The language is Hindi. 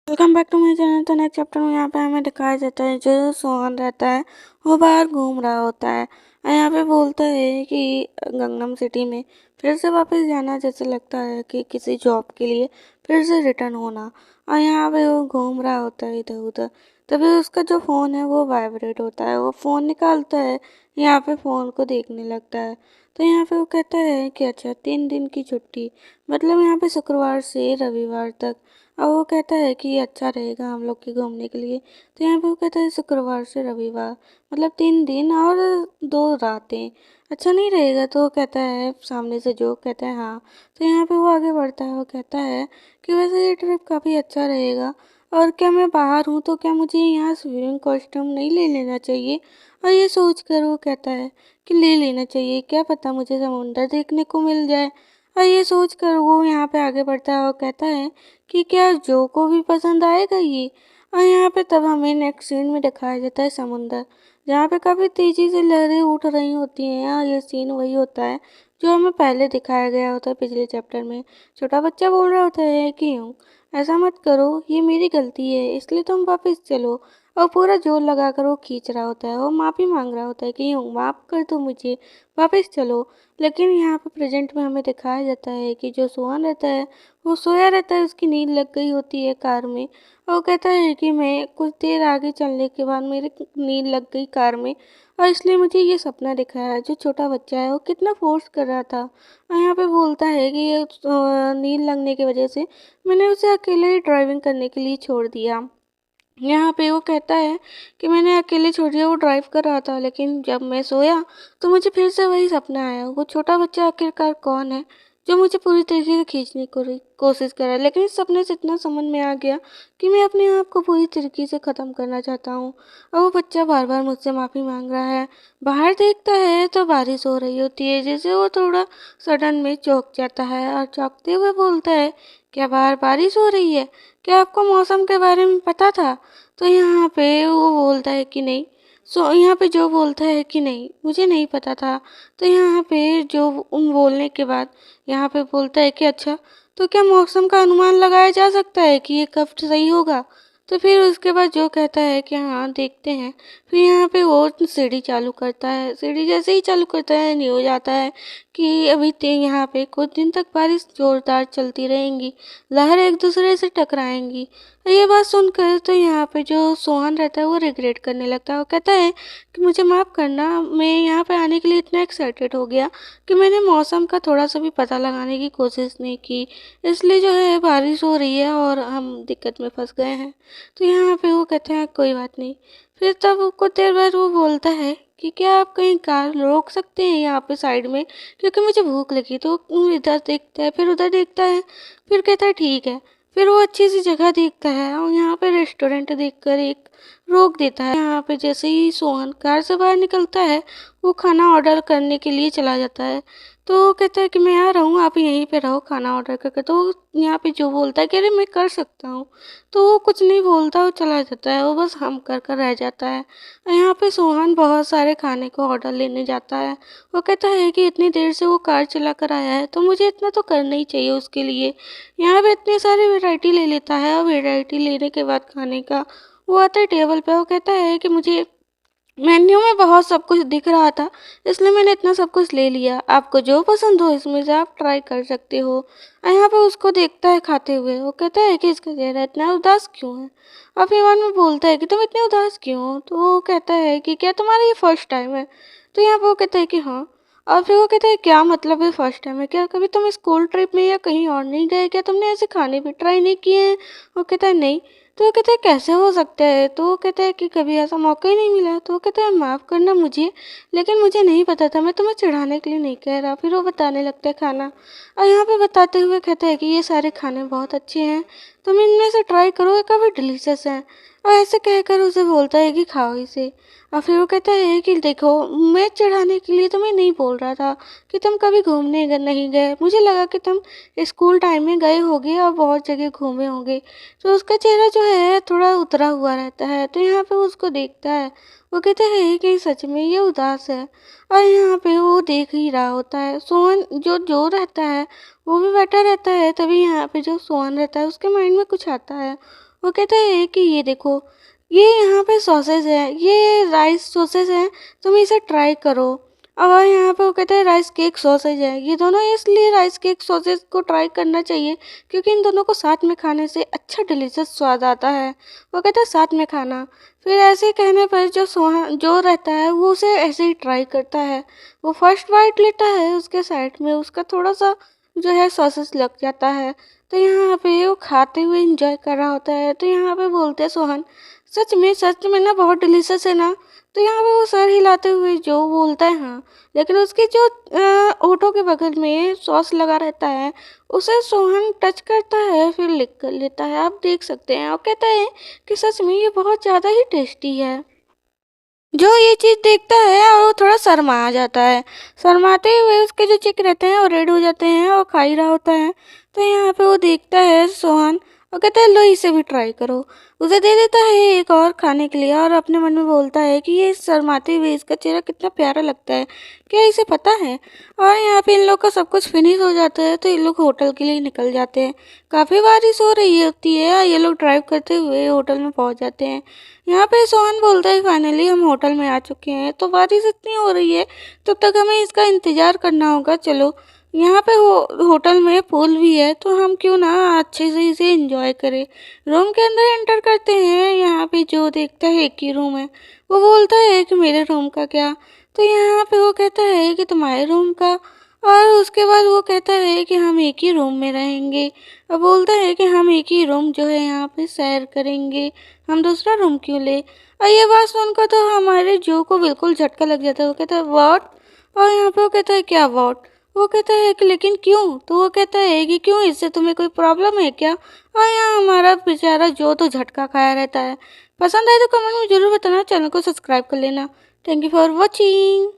Welcome back to my channel. तो नेक्स्ट चैप्टर में यहाँ पे हमें दिखाया जाता है जो सोहन रहता है वो बाहर घूम रहा होता है और यहाँ पे बोलता है कि गंगनम सिटी में फिर से वापस जाना, जैसे लगता है कि किसी जॉब के लिए फिर से रिटर्न होना। और यहाँ पे वो घूम रहा होता है इधर उधर, तभी उसका जो फ़ोन है वो वाइब्रेट होता है। वो फ़ोन निकालता है, यहाँ पे फ़ोन को देखने लगता है। तो यहाँ पे वो कहता है कि अच्छा 3 दिन की छुट्टी, मतलब यहाँ पे शुक्रवार से रविवार तक। और वो कहता है कि ये अच्छा रहेगा हम लोग के घूमने के लिए। तो यहाँ पे वो कहता है शुक्रवार से रविवार, मतलब 3 दिन और 2 रातें, अच्छा नहीं रहेगा? तो वो कहता है, सामने से जो कहता है हाँ। तो यहाँ पे वो आगे बढ़ता है, वो कहता है कि वैसे ये ट्रिप काफ़ी अच्छा रहेगा, और क्या मैं बाहर हूँ तो क्या मुझे यहाँ स्विमिंग कॉस्ट्यूम नहीं ले लेना चाहिए? और ये सोच कर वो कहता है कि ले लेना चाहिए, क्या पता मुझे समुंदर देखने को मिल जाए। और ये सोच कर वो यहाँ पे आगे बढ़ता है और कहता है कि क्या जो को भी पसंद आएगा ये। और यहाँ पे तब हमें नेक्स्ट सीन में दिखाया जाता है समुंदर, जहाँ पे काफ़ी तेज़ी से लहरें उठ रही होती हैं। और ये सीन वही होता है जो हमें पहले दिखाया गया होता है पिछले चैप्टर में। छोटा बच्चा बोल रहा होता है कि यूँ ऐसा मत करो, ये मेरी गलती है, इसलिए तुम वापस चलो। और पूरा जोर लगा कर वो खींच रहा होता है और माफ़ी मांग रहा होता है कि यूँ माफ़ कर दो मुझे, वापस चलो। लेकिन यहाँ पे प्रेजेंट में हमें दिखाया जाता है कि जो सोहन रहता है वो सोया रहता है, उसकी नींद लग गई होती है कार में। और वो कहता है कि मैं कुछ देर आगे चलने के बाद मेरी नींद लग गई कार में, और इसलिए मुझे ये सपना दिखाया है। जो छोटा बच्चा है वो कितना फोर्स कर रहा था, और यहाँ पे बोलता है कि ये नींद लगने की वजह से मैंने उसे अकेले ही ड्राइविंग करने के लिए छोड़ दिया। यहाँ पे वो कहता है कि मैंने अकेले छोड़ दिया, वो ड्राइव कर रहा था, लेकिन जब मैं सोया तो मुझे फिर से वही सपना आया। वो छोटा बच्चा आखिरकार कौन है जो मुझे पूरी तरीके से खींचने की कोशिश कर रहा है? लेकिन इस सपने से इतना समझ में आ गया कि मैं अपने आप को पूरी तरीके से ख़त्म करना चाहता हूँ। और वो बच्चा बार बार मुझसे माफ़ी मांग रहा है। बाहर देखता है तो बारिश हो रही होती है, जैसे वो थोड़ा सडन में चौंक जाता है और चौंकते हुए बोलता है, क्या बाहर बारिश हो रही है? क्या आपको मौसम के बारे में पता था? तो यहाँ पे वो बोलता है कि नहीं। यहाँ पे जो बोलता है कि नहीं मुझे नहीं पता था। तो यहाँ पे जो उन बोलने के बाद यहाँ पे बोलता है कि अच्छा, तो क्या मौसम का अनुमान लगाया जा सकता है कि ये कब सही होगा? तो फिर उसके बाद जो कहता है कि हाँ देखते हैं। फिर यहाँ पे वो सीढ़ी चालू करता है। सीढ़ी जैसे ही चालू करता है न्यूज़ आता है कि अभी यहाँ पे कुछ दिन तक बारिश जोरदार चलती रहेंगी, लहर एक दूसरे से टकराएंगी। ये बात सुनकर तो यहाँ पे जो सोहन रहता है वो रिग्रेट करने लगता है। वो कहता है कि मुझे माफ़ करना, मैं यहाँ पे आने के लिए इतना एक्साइटेड हो गया कि मैंने मौसम का थोड़ा सा भी पता लगाने की कोशिश नहीं की, इसलिए जो है बारिश हो रही है और हम दिक्कत में फंस गए हैं। तो यहाँ पे वो कहते हैं कोई बात नहीं। फिर तब कुछ देर बाद वो बोलता है कि क्या आप कहीं कार रोक सकते हैं यहाँ पे साइड में, क्योंकि मुझे भूख लगी। तो वो इधर देखता है फिर उधर देखता है, फिर कहता है ठीक है। फिर वो अच्छी सी जगह देखता है और यहाँ पे रेस्टोरेंट देखकर एक रोक देता है। यहाँ पे जैसे ही सोहन कार से बाहर निकलता है वो खाना ऑर्डर करने के लिए चला जाता है। तो वो कहता है कि मैं आ रहा हूँ, आप यहीं पे रहो खाना ऑर्डर करके। तो यहाँ पे जो बोलता है कि अरे मैं कर सकता हूँ। तो वो कुछ नहीं बोलता, वो चला जाता है, वो बस हम कर कर रह जाता है। और यहाँ पे सोहन बहुत सारे खाने को ऑर्डर लेने जाता है। वो कहता है कि इतनी देर से वो कार चला कर आया है तो मुझे इतना तो करना ही चाहिए उसके लिए। यहाँ पे इतनी सारी वैरायटी ले लेता है और वैरायटी लेने के बाद खाने का वो आता है टेबल पे। वो कहता है कि मुझे मेन्यू में बहुत सब कुछ दिख रहा था, इसलिए मैंने इतना सब कुछ ले लिया। आपको जो पसंद हो इसमें से आप ट्राई कर सकते हो। और यहाँ पे उसको देखता है खाते हुए। वो कहता है कि इसका चेहरा इतना उदास क्यों है? और फिर बाद में बोलता है कि तुम इतने उदास क्यों हो? तो वो कहता है कि क्या तुम्हारा ये फर्स्ट टाइम है? तो यहाँ पे वो कहता है कि हाँ। और फिर वो कहता है क्या मतलब है फर्स्ट टाइम है? क्या कभी तुम स्कूल ट्रिप में या कहीं और नहीं गए? क्या तुमने ऐसे खाने भी ट्राई नहीं किए हैं? वो कहता है नहीं। तो वो कहते हैं कैसे हो सकता है? तो वो कहता है कि कभी ऐसा मौका ही नहीं मिला। तो वो कहता है माफ़ करना मुझे, लेकिन मुझे नहीं पता था, मैं तुम्हें चिढ़ाने के लिए नहीं कह रहा। फिर वो बताने लगता है खाना, और यहाँ पे बताते हुए कहता है कि ये सारे खाने बहुत अच्छे हैं, तुम इनमें से ट्राई करो, ये काफ़ी डिलीशियस हैं। और ऐसे कहकर उसे बोलता है कि खाओ इसे। और फिर वो कहता है कि देखो, मैं चिढ़ाने के लिए तुम्हें नहीं बोल रहा था कि तुम कभी घूमने नहीं गए, मुझे लगा कि तुम स्कूल टाइम में गए होगे और बहुत जगह घूमे होंगे। तो उसका चेहरा जो है थोड़ा उतरा हुआ रहता है। तो यहाँ पे वो उसको देखता है, वो कहता है कि सच में ये उदास है। और यहाँ पे वो देख ही रहा होता है। सोहन जो जो रहता है वो भी बैठा रहता है। तभी यहाँ पे जो सोहन रहता है उसके माइंड में कुछ आता है। वो कहता है कि ये देखो, ये यहाँ पे सॉसेज है, ये राइस सॉसेज है, तुम इसे ट्राई करो। और यहाँ पे वो कहता है राइस केक सॉसेज है, ये दोनों इसलिए राइस केक सॉसेज को ट्राई करना चाहिए क्योंकि इन दोनों को साथ में खाने से अच्छा डिलीशियस स्वाद आता है। वो कहता है साथ में खाना। फिर ऐसे कहने पर जो रहता है वो उसे ऐसे ही ट्राई करता है। वो फर्स्ट बाइट लेता है, उसके साइड में उसका थोड़ा सा जो है सॉसेस लग जाता है। तो यहाँ पे वो खाते हुए इंजॉय कर रहा होता है। तो यहाँ पे बोलते हैं सोहन, सच में ना बहुत डिलीशियस है ना। तो यहाँ पे वो सर हिलाते हुए जो बोलता है हाँ, लेकिन उसके जो होठों के बगल में सॉस लगा रहता है उसे सोहन टच करता है, फिर लिक कर लेता है, आप देख सकते हैं, और कहता है कि सच में ये बहुत ज़्यादा ही टेस्टी है। जो ये चीज़ देखता है और वो थोड़ा शर्मा आ जाता है। शर्माते हुए उसके जो चिक रहते हैं वो रेड हो जाते हैं और खा ही रहा होता है। तो यहाँ पे वो देखता है सोहन और कहता है लो इसे भी ट्राई करो। उसे दे देता है एक और खाने के लिए और अपने मन में बोलता है कि ये शर्माते हुए इसका चेहरा कितना प्यारा लगता है, क्या इसे पता है। और यहाँ पे इन लोग का सब कुछ फिनिश हो जाता है तो ये लोग होटल के लिए निकल जाते हैं। काफ़ी बारिश हो रही होती है और ये लोग ड्राइव करते हुए होटल में पहुँच जाते हैं। यहाँ पे सोहन बोलता है फाइनली हम होटल में आ चुके हैं, तो बारिश इतनी हो रही है तब तक हमें इसका इंतज़ार करना होगा। चलो यहाँ पे होटल में पूल भी है तो हम क्यों ना अच्छे से इसे एंजॉय करें। रूम के अंदर एंटर करते हैं। यहाँ पे जो देखता है एक ही रूम है। वो बोलता है कि मेरे रूम का क्या। तो यहाँ पे वो कहता है कि तुम्हारे रूम का। और उसके बाद वो कहता है कि हम एक ही रूम में रहेंगे। और बोलता है कि हम एक ही रूम जो है यहाँ पे शेयर करेंगे, हम दूसरा रूम क्यों ले। और ये बात सुनकर तो हमारे जो को बिल्कुल झटका लग जाता है। वो कहता है व्हाट। और यहाँ पे वो कहता है क्या व्हाट। वो कहता है कि लेकिन क्यों। तो वो कहता है कि क्यों, इससे तुम्हें कोई प्रॉब्लम है क्या। और यहाँ हमारा बेचारा जो तो झटका खाया रहता है। पसंद आए तो कमेंट में जरूर बताना, चैनल को सब्सक्राइब कर लेना। Thank you for watching.